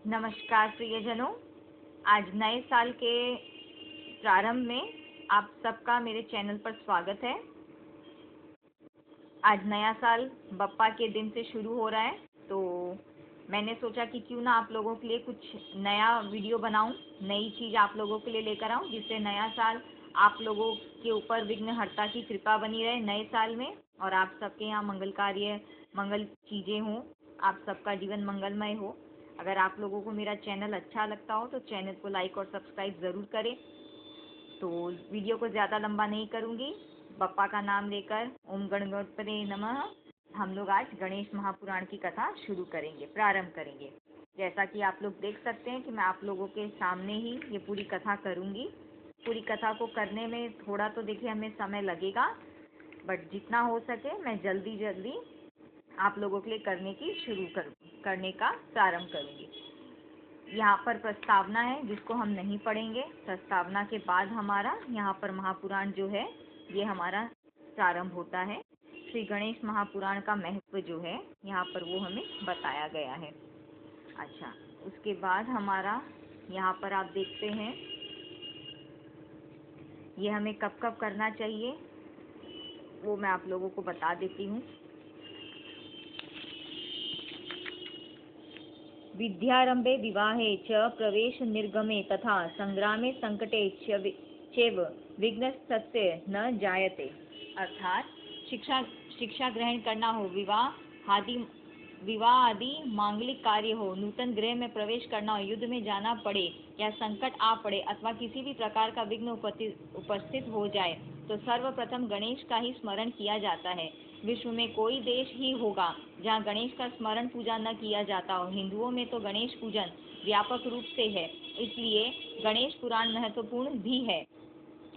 नमस्कार प्रियजनों। आज नए साल के प्रारंभ में आप सबका मेरे चैनल पर स्वागत है। आज नया साल बप्पा के दिन से शुरू हो रहा है, तो मैंने सोचा कि क्यों ना आप लोगों के लिए कुछ नया वीडियो बनाऊं, नई चीज़ आप लोगों के लिए लेकर आऊं, जिससे नया साल आप लोगों के ऊपर विघ्नहर्ता की कृपा बनी रहे नए साल में, और आप सबके यहाँ मंगल कार्य, मंगल चीज़ें हों, आप सबका जीवन मंगलमय हो। अगर आप लोगों को मेरा चैनल अच्छा लगता हो तो चैनल को लाइक और सब्सक्राइब ज़रूर करें। तो वीडियो को ज़्यादा लंबा नहीं करूँगी। बप्पा का नाम लेकर ओम गणगणपते नमः हम लोग आज गणेश महापुराण की कथा शुरू करेंगे, प्रारंभ करेंगे। जैसा कि आप लोग देख सकते हैं कि मैं आप लोगों के सामने ही ये पूरी कथा करूँगी। पूरी कथा को करने में थोड़ा तो देखिए हमें समय लगेगा, बट जितना हो सके मैं जल्दी जल्दी आप लोगों के लिए करने का प्रारंभ करूँगी। यहाँ पर प्रस्तावना है जिसको हम नहीं पढ़ेंगे। प्रस्तावना के बाद हमारा यहाँ पर महापुराण जो है ये हमारा प्रारंभ होता है। श्री गणेश महापुराण का महत्व जो है यहाँ पर वो हमें बताया गया है। अच्छा, उसके बाद हमारा यहाँ पर आप देखते हैं ये हमें कब कब करना चाहिए वो मैं आप लोगों को बता देती हूँ। विद्यारंभे विवाहे च प्रवेश निर्गमे तथा संग्रामे संकटे चैव विघ्नस्तस्य न जायते। अर्थात शिक्षा ग्रहण करना हो, विवाह आदि मांगलिक कार्य हो, नूतन गृह में प्रवेश करना हो, युद्ध में जाना पड़े या संकट आ पड़े अथवा किसी भी प्रकार का विघ्न उपस्थित हो जाए तो सर्वप्रथम गणेश का ही स्मरण किया जाता है। विश्व में कोई देश ही होगा जहाँ गणेश का स्मरण पूजा न किया जाता हो। हिंदुओं में तो गणेश पूजन व्यापक रूप से है, इसलिए गणेश पुराण महत्वपूर्ण भी है।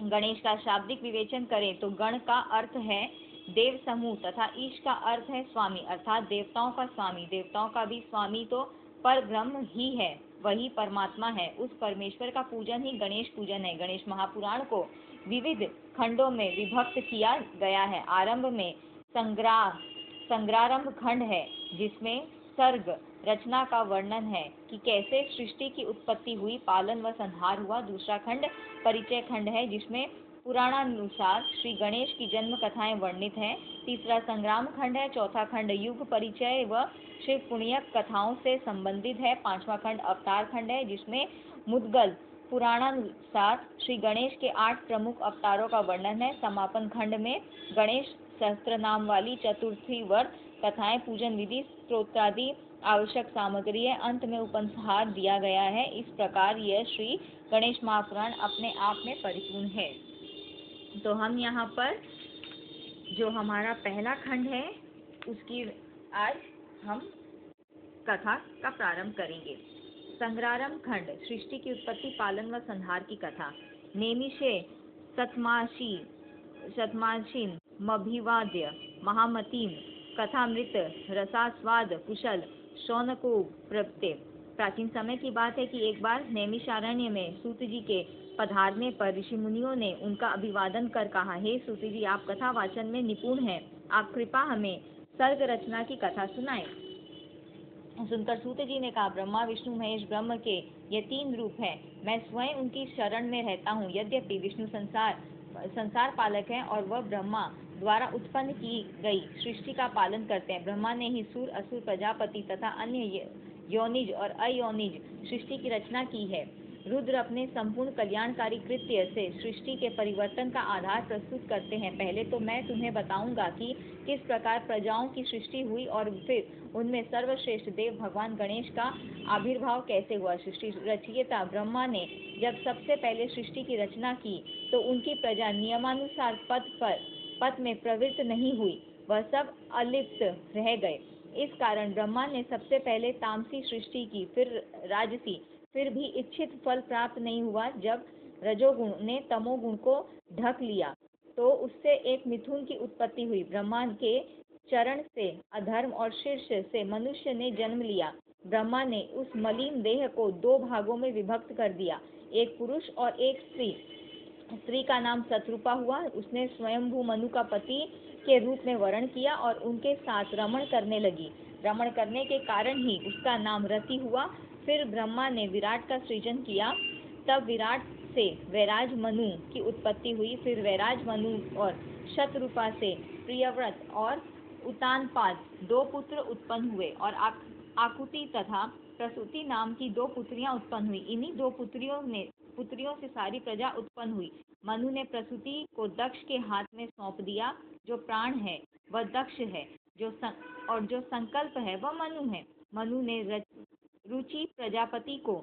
गणेश का शाब्दिक विवेचन करें तो गण का अर्थ है देव समूह तथा ईश का अर्थ है स्वामी, अर्थात देवताओं का स्वामी। देवताओं का भी स्वामी तो पर ब्रह्म ही है, वही परमात्मा है। उस परमेश्वर का पूजन ही गणेश पूजन है। गणेश महापुराण को विविध खंडों में विभक्त किया गया है। आरंभ में संग्रारंभ खंड है जिसमें सर्ग रचना का वर्णन है कि कैसे सृष्टि की उत्पत्ति हुई, पालन व संहार हुआ। दूसरा खंड परिचय खंड है जिसमें पुराणानुसार श्री गणेश की जन्म कथाएं वर्णित हैं। तीसरा संग्राम खंड है। चौथा खंड युग परिचय व शिव पुण्यक कथाओं से संबंधित है। पांचवा खंड अवतार खंड है जिसमें मुद्गल पुराणानुसार श्री गणेश के 8 प्रमुख अवतारों का वर्णन है। समापन खंड में गणेश सहस्त्र नाम वाली चतुर्थी वर्ष कथाएं, पूजन विधि, स्तोत्रादि आवश्यक सामग्री है। अंत में उपसंहार दिया गया है। इस प्रकार यह श्री गणेश महापुराण अपने आप में परिपूर्ण है। तो हम यहाँ पर जो हमारा पहला खंड है उसकी आज हम कथा का प्रारंभ करेंगे। संग्रारंभ खंड सृष्टि की उत्पत्ति, पालन व संहार की कथा। नेमिषे शतमाशीन मभिवाद्य महामतीम कथामृत रसास्वाद कुशल शौनको प्रत्यय। प्राचीन समय की बात है कि एक बार नैमिषारण्य में सूत जी के पधारने पर ऋषि मुनियों ने उनका अभिवादन कर कहा, हे सूत जी, आप कथा वाचन में निपुण हैं, आप कृपा हमें सर्ग रचना की कथा सुनाएं। सुनकर सूत जी ने कहा, ब्रह्मा विष्णु महेश ब्रह्म के ये 3 रूप हैं, मैं स्वयं उनकी शरण में रहता हूँ। यद्यपि विष्णु संसार पालक हैं और वह ब्रह्मा द्वारा उत्पन्न की गई सृष्टि का पालन करते हैं। ब्रह्मा ने ही सुर, असुर, प्रजापति तथा अन्य योनिज और अयोनिज सृष्टि की रचना की है। रुद्र अपने संपूर्ण कल्याणकारी कृत्य से सृष्टि के परिवर्तन का आधार प्रस्तुत करते हैं। पहले तो मैं तुम्हें बताऊंगा कि किस प्रकार प्रजाओं की सृष्टि हुई और फिर उनमें सर्वश्रेष्ठ देव भगवान गणेश का आविर्भाव कैसे हुआ। सृष्टि रचयिता ब्रह्मा ने जब सबसे पहले सृष्टि की रचना की तो उनकी प्रजा नियमानुसार पद में प्रवृत्त नहीं हुई, वह सब अलिप्त रह गए। इस कारण ब्रह्मा ने सबसे पहले तामसी सृष्टि की, फिर राजसी, फिर भी इच्छित फल प्राप्त नहीं हुआ। जब रजोगुण ने तमोगुण को ढक लिया तो उससे एक मिथुन की उत्पत्ति हुई। ब्रह्मा के चरण से अधर्म और शीर्ष से मनुष्य ने जन्म लिया। ब्रह्मा ने उस मलिन देह को 2 भागों में विभक्त कर दिया, एक पुरुष और एक स्त्री। स्त्री का नाम शत्रुपा हुआ। उसने स्वयंभू मनु का पति के रूप में वर्ण किया और उनके साथ रमण करने लगी। रमण करने के कारण ही उसका नाम रति हुआ। फिर ब्रह्मा ने विराट का सृजन किया। तब विराट से वैराज मनु की उत्पत्ति हुई। फिर वैराज मनु और शतरूपा से प्रियव्रत और उत्तानपाद 2 पुत्र उत्पन्न हुए और आकुति तथा प्रसूति नाम की 2 पुत्रियां उत्पन्न हुई। इन्हीं 2 पुत्रियों से सारी प्रजा उत्पन्न हुई। मनु ने प्रसूति को दक्ष के हाथ में सौंप दिया। जो प्राण है वह दक्ष है, और जो संकल्प है वह मनु है। मनु ने रुचि प्रजापति को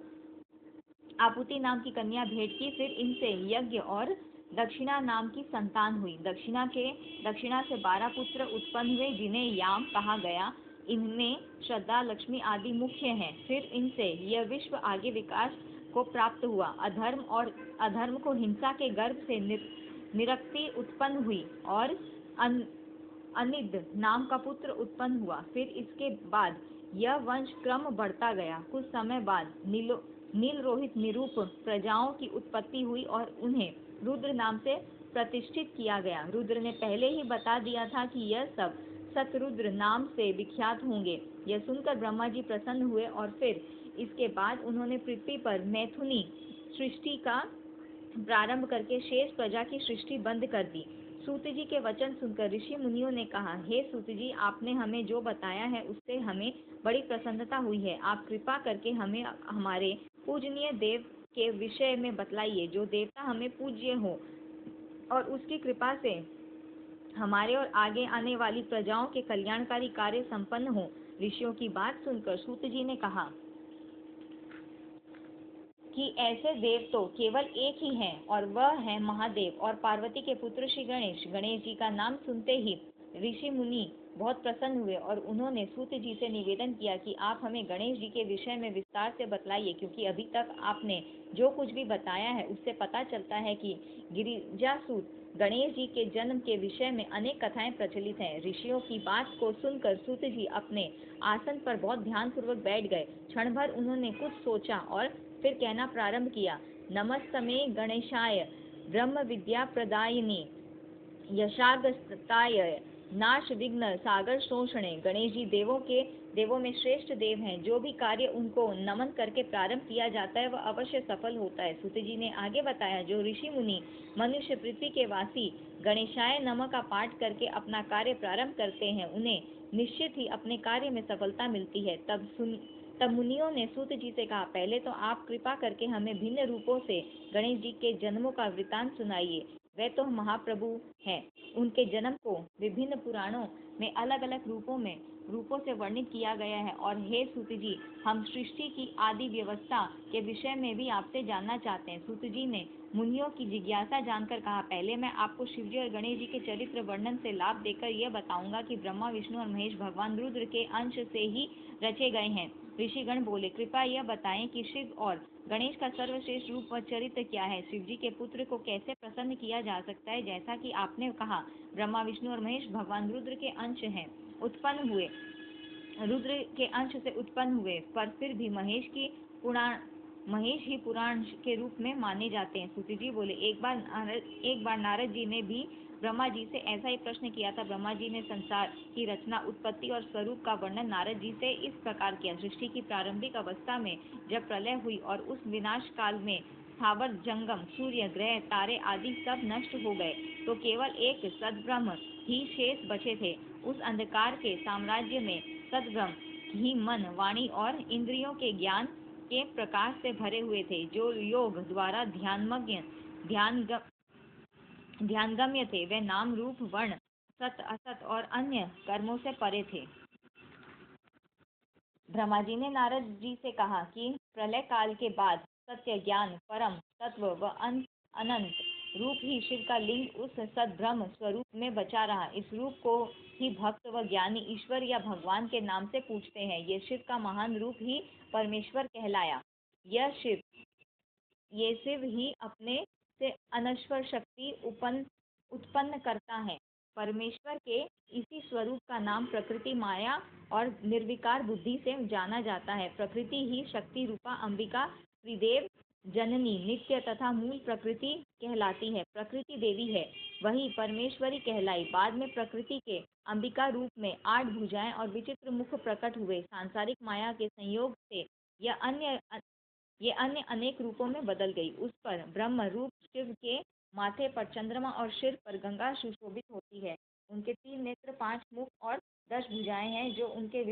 आपुति नाम की कन्या भेंट की। फिर इनसे यज्ञ और दक्षिणा नाम की संतान हुई। दक्षिणा से 12 पुत्र उत्पन्न हुए, जिन्हें याम कहा गया। इनमें श्रद्धा, लक्ष्मी आदि मुख्य हैं। फिर इनसे यह विश्व आगे विकास को प्राप्त हुआ। अधर्म और अधर्म को हिंसा के गर्भ से निरक्ति उत्पन्न हुई और अनिद नाम का पुत्र उत्पन्न हुआ। फिर इसके बाद यह वंश क्रम बढ़ता गया। कुछ समय बाद नील रोहित निरूप प्रजाओं की उत्पत्ति हुई और उन्हें रुद्र नाम से प्रतिष्ठित किया गया। रुद्र ने पहले ही बता दिया था कि यह सब सतरुद्र नाम से विख्यात होंगे। यह सुनकर ब्रह्मा जी प्रसन्न हुए और फिर इसके बाद उन्होंने पृथ्वी पर मैथुनी सृष्टि का प्रारंभ करके शेष प्रजा की सृष्टि बंद कर दी। सूत जी के वचन सुनकर ऋषि मुनियों ने कहा, हे सूत जी, आपने हमें जो बताया है उससे हमें बड़ी प्रसन्नता हुई है। आप कृपा करके हमें हमारे पूजनीय देव के विषय में बतलाइए, जो देवता हमें पूज्य हो और उसकी कृपा से हमारे और आगे आने वाली प्रजाओं के कल्याणकारी कार्य संपन्न हो। ऋषियों की बात सुनकर सूत जी ने कहा कि ऐसे देव तो केवल एक ही हैं और वह है महादेव और पार्वती के पुत्र श्री गणेश। गणेश जी का नाम सुनते ही ऋषि मुनि बहुत प्रसन्न हुए और उन्होंने सूत जी से निवेदन किया कि आप हमें गणेश जी के विषय में विस्तार से बतलाइए, क्योंकि अभी तक आपने जो कुछ भी बताया है उससे पता चलता है कि गिरिजासूत गणेश जी के जन्म के विषय में अनेक कथाएं प्रचलित हैं। ऋषियों की बात को सुनकर सूत जी अपने आसन पर बहुत ध्यानपूर्वक बैठ गए। क्षण भर उन्होंने कुछ सोचा और फिर कहना प्रारंभ किया, नमस्तमे गणेशाय ब्रह्म विद्या प्रदायिनी यशागस्ताय नाश विघ्न सागर शोषणे। गणेश जी देवों में श्रेष्ठ देव हैं। जो भी कार्य उनको नमन करके प्रारंभ किया जाता है वह अवश्य सफल होता है। सूत जी ने आगे बताया, जो ऋषि मुनि मनुष्य पृथ्वी के वासी गणेशाय नमः का पाठ करके अपना कार्य प्रारंभ करते हैं, उन्हें निश्चित ही अपने कार्य में सफलता मिलती है। तब मुनियों ने सूत जी से कहा, पहले तो आप कृपा करके हमें भिन्न रूपों से गणेश जी के जन्मों का वृतांत सुनाइए। वे तो महाप्रभु हैं। उनके जन्म को विभिन्न पुराणों में अलग अलग रूपों से वर्णित किया गया है। और हे सूत जी, हम सृष्टि की आदि व्यवस्था के विषय में भी आपसे जानना चाहते हैं। सूत जी ने मुनियों की जिज्ञासा जानकर कहा, पहले मैं आपको शिवजी और गणेश जी के चरित्र वर्णन से लाभ देकर यह बताऊंगा कि ब्रह्मा, विष्णु और महेश भगवान रुद्र के अंश से ही रचे गए हैं। ऋषिगण बोले, कृपया यह बताएं कि शिव और गणेश का सर्वश्रेष्ठ रूप व चरित्र क्या है। शिवजी के पुत्र को कैसे प्रसन्न किया जा सकता है। जैसा कि आपने कहा, ब्रह्मा, विष्णु और महेश भगवान रुद्र के अंश हैं, रुद्र के अंश से उत्पन्न हुए, पर फिर भी महेश ही पुराण के रूप में माने जाते हैं। सूत जी बोले, एक बार नारद जी ने भी ब्रह्मा जी से ऐसा ही प्रश्न किया था। ब्रह्मा जी ने संसार की रचना, उत्पत्ति और स्वरूप का वर्णन नारद जी से इस प्रकार किया। सृष्टि की प्रारंभिक अवस्था में जब प्रलय हुई और उस विनाश काल में स्थावर जंगम, सूर्य, ग्रह, तारे आदि सब नष्ट हो गए, तो केवल एक सद्ब्रह्म ही शेष बचे थे। उस अंधकार के साम्राज्य में सद्ब्रह्म ही मन, वाणी और इंद्रियों के ज्ञान के प्रकाश से भरे हुए थे, जो योग द्वारा ध्यानगम्य थे। वे नाम, रूप, वर्ण, सत, असत और अन्य कर्मों से परे थे। ब्रह्मा जी ने नारद जी से कहा कि प्रलय काल के बाद सत्य, ज्ञान, परम तत्व व अनंत रूप ही शिव का लिंग उस सद्ब्रह्म स्वरूप में बचा रहा। इस रूप को ही भक्त व ज्ञानी ईश्वर या भगवान के नाम से पूछते हैं। ये शिव का महान रूप ही परमेश्वर कहलाया। ये शिव ही अपने से अनश्वर शक्ति उत्पन्न करता है। परमेश्वर के इसी स्वरूप का नाम प्रकृति, माया और निर्विकार बुद्धि से जाना जाता है। प्रकृति ही शक्ति रूपा अंबिका, त्रिदेव जननी, नित्य तथा मूल प्रकृति कहलाती है। प्रकृति देवी है, वही परमेश्वरी कहलाई। बाद में प्रकृति के अंबिका रूप में 8 भुजाएं और विचित्र मुख प्रकट हुए। सांसारिक माया के संयोग से यह अन्य ये अन्य अनेक रूपों में बदल गई। उस पर ब्रह्म रूप शिव के माथे पर चंद्रमा और सिर पर गंगा सुशोभित होती है। उनके 3 नेत्र, 5 मुख और 10 भुजाएं हैं, जो उनके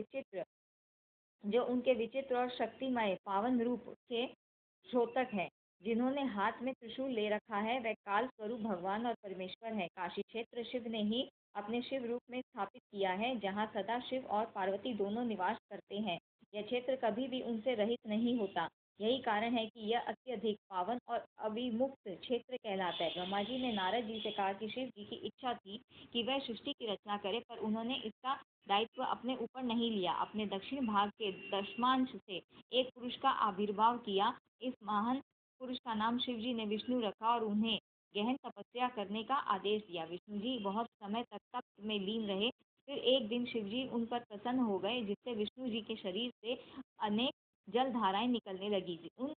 विचित्र और शक्तिमय पावन रूप के द्योतक है। जिन्होंने हाथ में त्रिशूल ले रखा है, वह काल स्वरूप भगवान और परमेश्वर है। काशी क्षेत्र शिव ने ही अपने शिव रूप में स्थापित किया है, जहाँ सदा शिव और पार्वती दोनों निवास करते हैं। यह क्षेत्र कभी भी उनसे रहित नहीं होता। यही कारण है कि यह अत्यधिक पावन और अविमुक्त क्षेत्र कहलाता है। ब्रह्मा जी ने नारद जी से कहा कि शिव जी की इच्छा थी कि वह सृष्टि की रचना करे, पर उन्होंने इसका दायित्व अपने ऊपर नहीं लिया। अपने दक्षिण भाग के दशमांश से एक पुरुष का आविर्भाव किया। इस महान पुरुष का नाम शिव जी ने विष्णु रखा और उन्हें गहन तपस्या करने का आदेश दिया। विष्णु जी बहुत समय तक तप में लीन रहे। फिर एक दिन शिव जी उन पर प्रसन्न हो गए, जिससे विष्णु जी के शरीर से अनेक जल धाराएं निकलने लगी। उन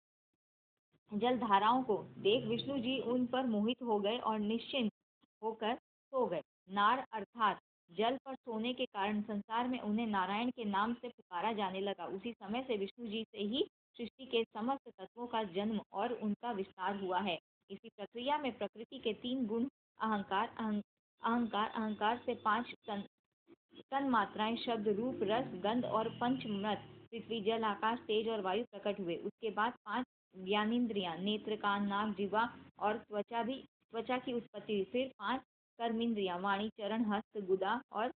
जल धाराओं को देख विष्णु जी उन पर मोहित हो गए और निश्चिंत होकर सो गए। नार अर्थात जल पर सोने के कारण संसार में उन्हें नारायण के नाम से पुकारा जाने लगा। उसी समय से विष्णु जी से ही सृष्टि के समस्त तत्वों का जन्म और उनका विस्तार हुआ है। इसी प्रक्रिया में प्रकृति के 3 गुण अहंकार से 5 तन मात्राएं, शब्द, रूप, रस, गंध और पंचमत, पृथ्वी, जल, आकाश, तेज और वायु प्रकट हुए। उसके बाद 5 ज्ञानेंद्रियां, नेत्र, कान, नाक, जिह्वा और त्वचा की उत्पत्ति। फिर 5 कर्मेंद्रियां, वाणी, चरण, हस्त, गुदा और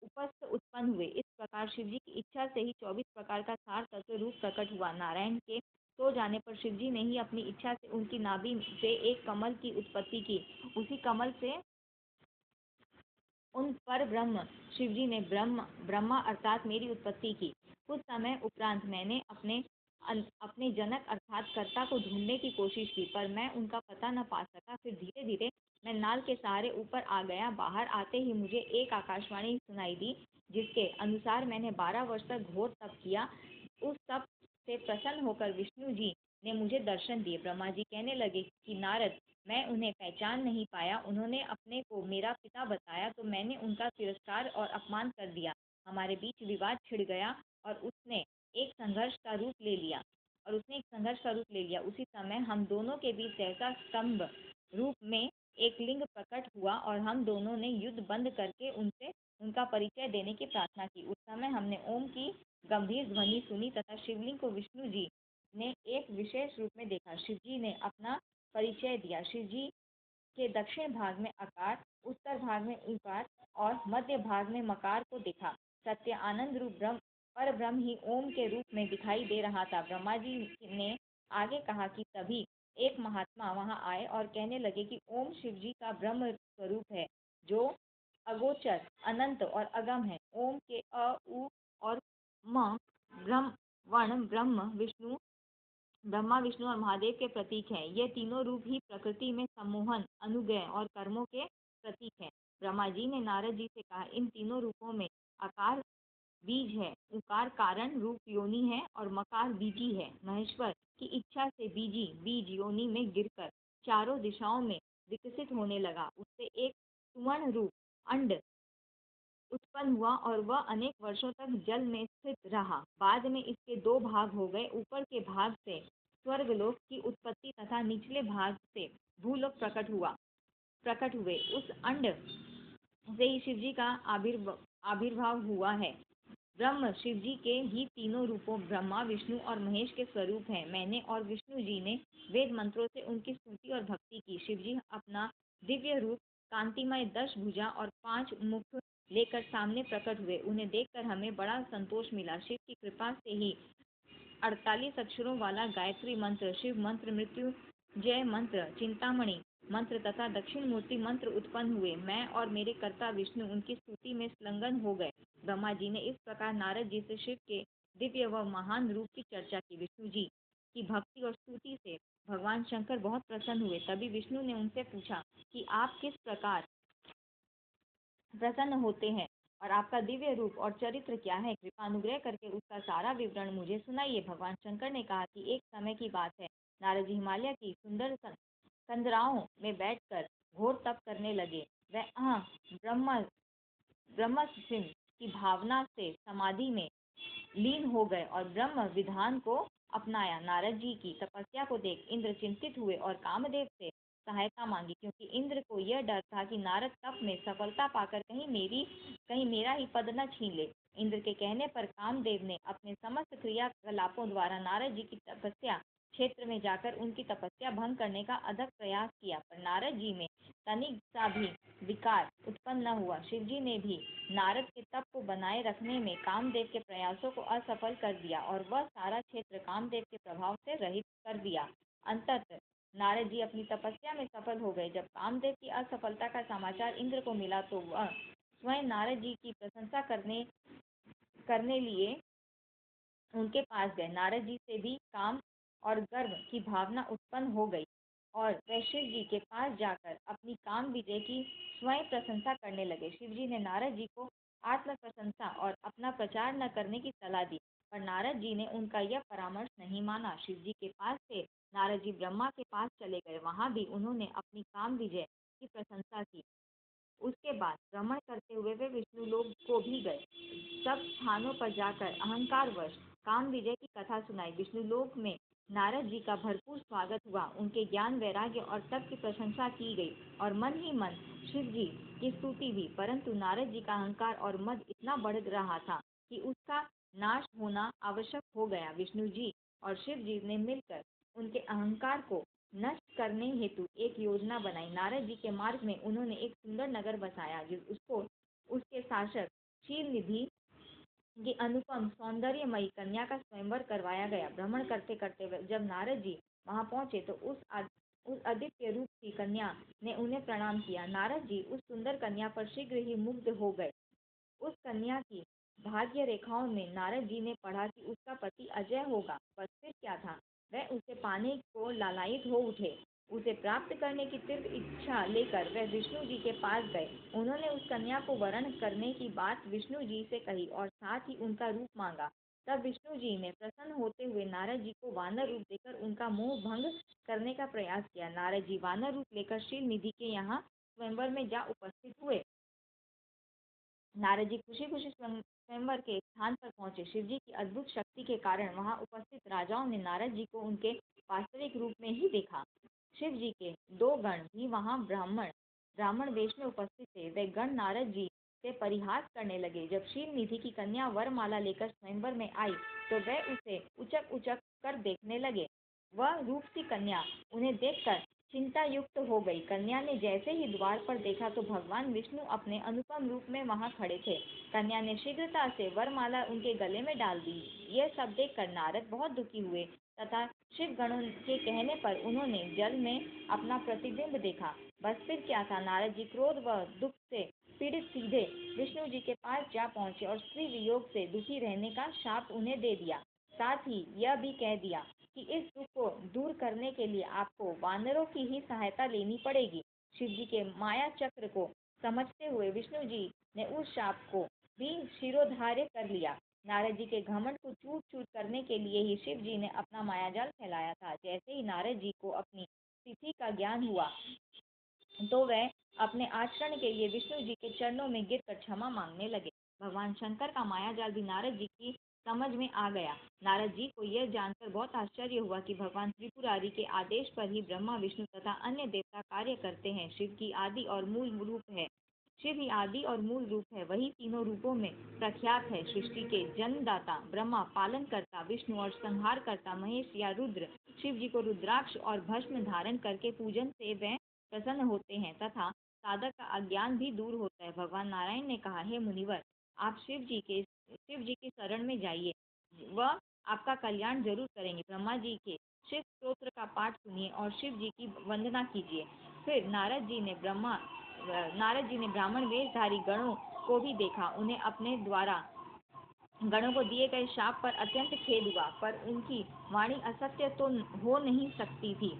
उपस्थ उत्पन्न हुए। इस प्रकार शिव जी की इच्छा से ही 24 प्रकार का सार तत्व रूप प्रकट हुआ। नारायण के सो जाने पर शिव जी ने ही अपनी इच्छा से उनकी नाभि से एक कमल की उत्पत्ति की। उसी कमल से उन पर ब्रह्म शिवजी ने ब्रह्मा अर्थात मेरी उत्पत्ति की। कुछ समय उपरांत मैंने अपने जनक अर्थात कर्ता को ढूंढने की कोशिश की, पर मैं उनका पता न पा सका। फिर धीरे धीरे मैं नाल के सहारे ऊपर आ गया। बाहर आते ही मुझे एक आकाशवाणी सुनाई दी, जिसके अनुसार मैंने 12 वर्ष तक घोर तप किया। उस तप से प्रसन्न होकर विष्णु जी ने मुझे दर्शन दिए। ब्रह्मा जी कहने लगे कि नारद, मैं उन्हें पहचान नहीं पाया। उन्होंने अपने को मेरा पिता बताया, तो मैंने उनका तिरस्कार और अपमान कर दिया। हमारे बीच विवाद छिड़ गया और उसने एक संघर्ष का रूप ले लिया। उसी समय हम दोनों के बीच सहसा स्तंभ रूप में एक लिंग प्रकट हुआ और हम दोनों ने युद्ध बंद करके उनसे उनका परिचय देने की प्रार्थना की। उस समय हमने ओम की गंभीर ध्वनि सुनी तथा शिवलिंग को विष्णु जी ने एक विशेष रूप में देखा। शिव जी ने अपना परिचय दिया। शिव जी के दक्षिण भाग में आकार, उत्तर भाग में ऊकार और मध्य भाग में मकार को देखा। सत्य आनंद रूप पर ब्रह्म ही ओम के रूप में दिखाई दे रहा था। ब्रह्मा जी ने आगे कहा कि तभी एक महात्मा वहां आए और कहने लगे कि ओम शिव जी का ब्रह्म स्वरूप है, जो अगोचर, अनंत और अगम है। ओम के अ, उ और म ब्रह्मा, विष्णु और महादेव के प्रतीक हैं। ये तीनों रूप ही प्रकृति में सम्मोहन, अनुग्रह और कर्मों के प्रतीक हैं। ब्रह्मा जी ने नारद जी से कहा, इन तीनों रूपों में आकार बीज है, उकार कारण रूप योनि है और मकार बीजी है। महेश्वर की इच्छा से बीजी बीज योनि में गिरकर चारों दिशाओं में विकसित होने लगा। उससे एक सुवर्ण रूप अंड उत्पन्न हुआ और वह अनेक वर्षों तक जल में स्थित रहा। बाद में इसके 2 भाग हो गए। ऊपर के भाग से स्वर्गलोक की उत्पत्ति तथा निचले भाग से भूलोक प्रकट हुए। उस अंड से ही शिव जी का आविर्भाव हुआ है। ब्रह्म शिव जी के ही तीनों रूपों ब्रह्मा, विष्णु और महेश के स्वरूप हैं। मैंने और विष्णु जी ने वेद मंत्रों से उनकी स्तुति और भक्ति की। शिव जी अपना दिव्य रूप कांतिमय 10 भुजा और 5 मुख लेकर सामने प्रकट हुए। उन्हें देखकर हमें बड़ा संतोष मिला। शिव की कृपा से ही 48 अक्षरों वाला गायत्री मंत्र, शिव मंत्र, मृत्युंजय मंत्र, चिंतामणि मंत्र तथा दक्षिण मूर्ति मंत्र उत्पन्न हुए। मैं और मेरे कर्ता विष्णु उनकी स्तुति में संलग्न हो गए। ब्रह्मा जी ने इस प्रकार नारद जी से शिव के दिव्य व महान रूप की चर्चा की। विष्णु जी की भक्ति और स्तुति से भगवान शंकर बहुत प्रसन्न हुए। तभी विष्णु ने उनसे पूछा कि आप किस प्रकार प्रसन्न होते हैं और आपका दिव्य रूप और चरित्र क्या है? कृपा अनुग्रह करके उसका सारा विवरण मुझे सुनाइए। भगवान शंकर ने कहा कि एक समय की बात है, नारद जी हिमालय की सुंदर कंदराओं में बैठकर घोर तप करने लगे। वह ब्रह्मसिंह की भावना से समाधि में लीन हो गए और ब्रह्म विधान को अपनाया। नारद जी की तपस्या को देख इंद्र चिंतित हुए और कामदेव से सहायता मांगी, क्योंकि इंद्र को यह डर था कि नारद तप में सफलता पाकर कहीं मेरा ही पद न छीन ले। इंद्र के कहने पर कामदेव ने अपने समस्त क्रियाकलापों द्वारा नारद जी की तपस्या क्षेत्र में जाकर उनकी तपस्या भंग करने का अथक प्रयास किया, पर नारद जी में तनिक सा भी विकार उत्पन्न न हुआ। शिव जी ने भी नारद के तप को बनाए रखने में कामदेव के प्रयासों को असफल कर दिया और वह सारा क्षेत्र कामदेव के प्रभाव से रहित कर दिया। अंततः नारद जी अपनी तपस्या में सफल हो गए। जब कामदेव की असफलता का समाचार इंद्र को मिला तो वह स्वयं नारद जी की प्रशंसा करने लिए उनके पास गए। नारद जी से भी काम और गर्व की भावना उत्पन्न हो गई और वह शिव जी के पास जाकर अपनी काम विजय की स्वयं प्रशंसा करने लगे। शिव जी ने नारद जी को आत्म प्रशंसा और अपना प्रचार न करने की सलाह दी, पर नारद जी ने उनका यह परामर्श नहीं माना। शिव जी के पास से नारद जी ब्रह्मा के पास चले गए। वहां भी उन्होंने अपनी काम विजय की प्रशंसा की। उसके बाद भ्रमण करते हुए वे विष्णु लोक को भी गए। सब स्थानों पर जाकर अहंकारवश काम विजय की कथा सुनाई। विष्णु लोक में नारद जी का भरपूर स्वागत हुआ। उनके ज्ञान, वैराग्य और तप की प्रशंसा की गई और मन ही मन शिव जी की स्तुति हुई। परंतु नारद जी का अहंकार और मद इतना बढ़ रहा था कि उसका नाश होना आवश्यक हो गया। विष्णु जी और शिव जी ने मिलकर उनके अहंकार को नष्ट करने हेतु एक योजना बनाई। नारद जी के मार्ग में उन्होंने एक सुंदर नगर बसाया, उसको उसके शासक शीलनिधि की अनुपम सौंदर्यमयी कन्या का स्वयंवर करवाया गया। भ्रमण करते करते जब नारद जी वहां पहुंचे तो उस अदित्य रूप की कन्या ने उन्हें प्रणाम किया। नारद जी उस सुंदर कन्या पर शीघ्र ही मुग्ध हो गए। उस कन्या की भाग्य रेखाओं में नारद जी ने पढ़ा कि उसका पति अजय होगा। बस फिर क्या था, वह उसे पाने को लालायित हो उठे। उसे प्राप्त करने की तीव्र इच्छा लेकर वह विष्णु जी के पास गए। उन्होंने उस कन्या को वरण करने की बात विष्णु जी से कही और साथ ही उनका रूप मांगा। तब विष्णु जी ने प्रसन्न होते हुए नारद जी को वानर रूप देकर उनका मोह भंग करने का प्रयास किया। नारद जी वानर रूप लेकर शील निधि के यहाँ स्वयंवर में जा उपस्थित हुए। नारद जी खुशी खुशी स्वयंवर के स्थान पर पहुंचे। शिव जी की अद्भुत शक्ति के कारण वहां उपस्थित राजाओं ने नारद जी को उनके वास्तविक रूप में ही देखा। शिव जी के दो गण भी वहां ब्राह्मण वेश में उपस्थित थे। वे गण नारद जी से परिहास करने लगे। जब शील निधि की कन्या वरमाला लेकर स्वयंवर में आई तो वे उसे उचक उचक कर देखने लगे। वह रूप सी कन्या उन्हें देखकर चिंता युक्त हो गई। कन्या ने जैसे ही द्वार पर देखा तो भगवान विष्णु अपने अनुपम रूप में वहां खड़े थे। कन्या ने शीघ्रता से वरमाला उनके गले में डाल दी। यह सब देखकर नारद बहुत दुखी हुए तथा शिव गणों के कहने पर उन्होंने जल में अपना प्रतिबिंब देखा। बस फिर क्या था, नारद जी क्रोध व दुख से पीड़ित सीधे विष्णु जी के पास जा पहुंचे और स्त्री वियोग से दुखी रहने का शाप उन्हें दे दिया। साथ ही यह भी कह दिया कि इस दुख को दूर करने के लिए आपको वानरों की ही सहायता लेनी पड़ेगी। शिव जी के माया चक्र को समझते हुए विष्णु जी ने उस शाप को भी शिरोधार्य कर लिया। नारद जी के घमंड को चूर चूर करने के लिए ही शिव जी ने अपना मायाजाल फैलाया था। जैसे ही नारद जी को अपनी स्थिति का ज्ञान हुआ तो वह अपने आचरण के लिए विष्णु जी के चरणों में गिरकर क्षमा मांगने लगे। भगवान शंकर का मायाजाल भी नारद जी की समझ में आ गया। नारद जी को यह जानकर बहुत आश्चर्य हुआ कि भगवान त्रिपुरारी के आदेश पर ही ब्रह्मा, विष्णु तथा अन्य देवता कार्य करते हैं। शिव की आदि और मूल रूप है शिव ही आदि और मूल रूप है। वही तीनों रूपों में प्रख्यात है। सृष्टि के जन्मदाता ब्रह्मा, पालन करता विष्णु और संहार करता महेश या रुद्र। शिव जी को रुद्राक्ष और भस्म धारण करके पूजन से वह प्रसन्न होते हैं तथा साधक का अज्ञान भी दूर होता है। भगवान नारायण ने कहा, हे मुनिवर, आप शिव जी की शरण में जाइए, वह आपका कल्याण जरूर करेंगे। ब्रह्मा जी के शिव स्तोत्र का पाठ सुनिए और शिव जी की वंदना कीजिए। फिर नारद जी ने ब्राह्मण वेशधारी गणों को भी देखा। उन्हें अपने द्वारा गणों को दिए गए शाप पर अत्यंत खेद हुआ, पर उनकी वाणी असत्य तो हो नहीं सकती थी।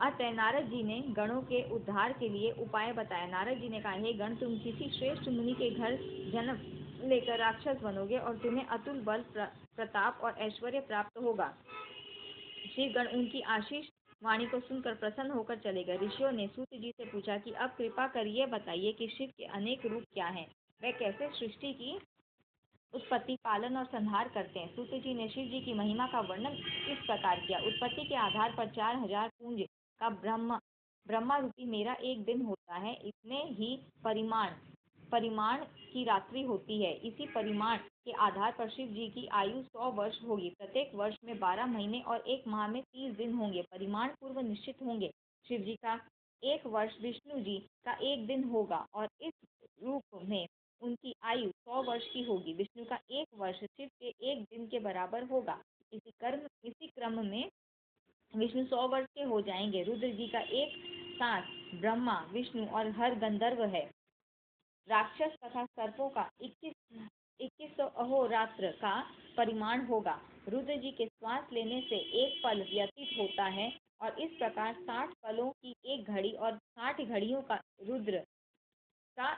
अतः नारद जी ने गणों के उद्धार के लिए उपाय बताया। नारद जी ने कहा, हे गण, तुम किसी श्रेष्ठ मुनि के घर जन्म लेकर राक्षस बनोगे और तुम्हें अतुल बल, प्रताप और ऐश्वर्य प्राप्त होगा। श्री गण उनकी आशीष वाणी को सुनकर प्रसन्न होकर चले गए। ऋषियों ने सूत जी से पूछा कि अब कृपा कर ये बताइए कि शिव के अनेक रूप क्या हैं, वह कैसे सृष्टि की उत्पत्ति, पालन और संहार करते हैं। सूत जी ने शिव जी की महिमा का वर्णन इस प्रकार किया। उत्पत्ति के आधार पर 4000 पुंज का ब्रह्मा रूपी मेरा एक दिन होता है। इतने ही परिमाण की रात्रि होती है। इसी परिमाण के आधार पर शिव जी की आयु 100 वर्ष होगी। प्रत्येक वर्ष में 12 महीने और 1 माह में 30 दिन होंगे। परिमाण पूर्व निश्चित होंगे। शिव जी का एक वर्ष विष्णु जी का एक दिन होगा और इस रूप में उनकी आयु 100 वर्ष की होगी। विष्णु का एक वर्ष शिव के एक दिन के बराबर होगा। इसी क्रम में विष्णु 100 वर्ष के हो जाएंगे। रुद्र जी का एक साथ ब्रह्मा, विष्णु और हर गंधर्व है। राक्षस तथा सर्पों का 2100 अहोरात्र का परिमाण होगा। रुद्र जी के श्वास लेने से एक पल व्यतीत होता है और इस प्रकार 60 पलों की एक घड़ी और 60 घड़ियों का रुद्र का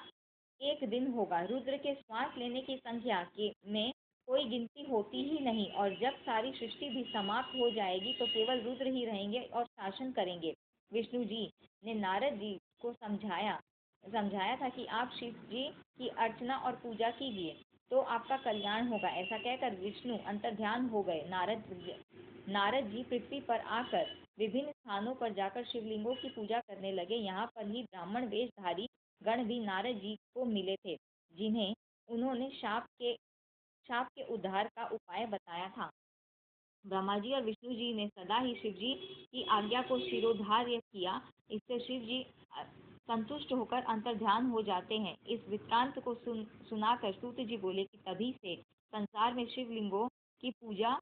एक दिन होगा। रुद्र के श्वास लेने की संख्या में कोई गिनती होती ही नहीं और जब सारी सृष्टि भी समाप्त हो जाएगी तो केवल रुद्र ही रहेंगे और शासन करेंगे। विष्णु जी ने नारद जी को समझाया था कि आप शिव जी की अर्चना और पूजा कीजिए तो आपका कल्याण होगा। ऐसा कहकर विष्णु अंतर्ध्यान हो गए। नारद जी पृथ्वी पर आकर विभिन्न स्थानों पर जाकर शिवलिंगों की पूजा करने लगे। यहाँ पर ही ब्राह्मण वेशधारी गण भी नारद जी को मिले थे, जिन्हें उन्होंने शाप के उद्धार का उपाय बताया था। ब्रह्मा जी और विष्णु जी ने सदा ही शिव जी की आज्ञा को शिरोधार्य किया। इससे शिव जी संतुष्ट होकर अंतर्ध्यान हो जाते हैं। इस वृत्तांत को सुनाकर सूत जी बोले कि तभी से संसार में शिवलिंगों की पूजा